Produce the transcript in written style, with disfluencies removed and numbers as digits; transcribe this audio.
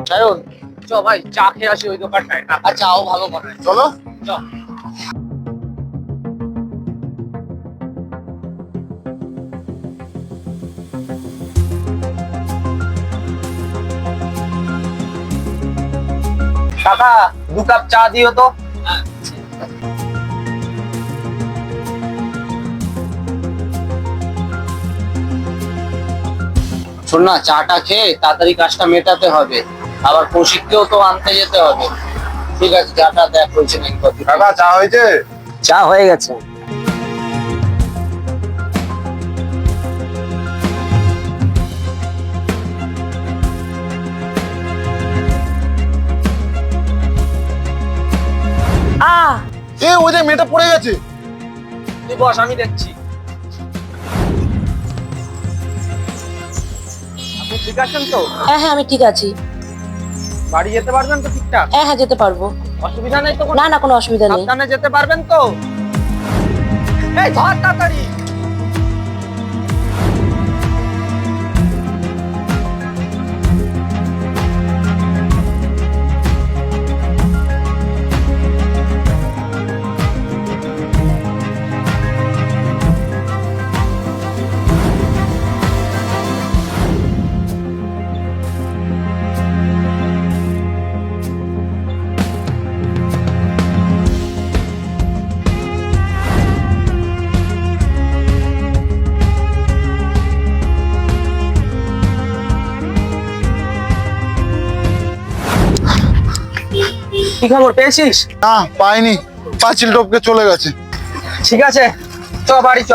সায়ন, চ ভাই চা খেয়ে আসি ওই দোকানটায়। আচ্ছা ও ভালো করে চলো। চ। কাকা 2 কাপ চা দিও তো। শোন না, চাটা খেয়ে তাড়াতাড়ি কাজটা মেটাতে হবে, আবার কৌশিককেও তো আনতে যেতে হবে। ঠিক আছে, চাটা দেখ হয়েছে নাকি কত। কাকা চা হয়েছে? চা হয়ে গেছে। ওই যে মেয়েটা পড়ে গেছে। তুই বস, আমি দেখছি। আপনি ঠিক আছেন তো? হ্যাঁ হ্যাঁ আমি ঠিক আছি। বাড়ি যেতে পারবেন তো ঠিকঠাক? হ্যাঁ হ্যাঁ যেতে পারবো। অসুবিধা নেই তো? না না কোনো অসুবিধা নেই। সাবধানে যেতে পারবেন তো? এই ধর তাড়াতাড়ি। কি খবর, পেয়েছিস? না পাইনি, পাঁচিল টপকে চলে গেছে। ঠিক আছে, চ বাড়ি চ।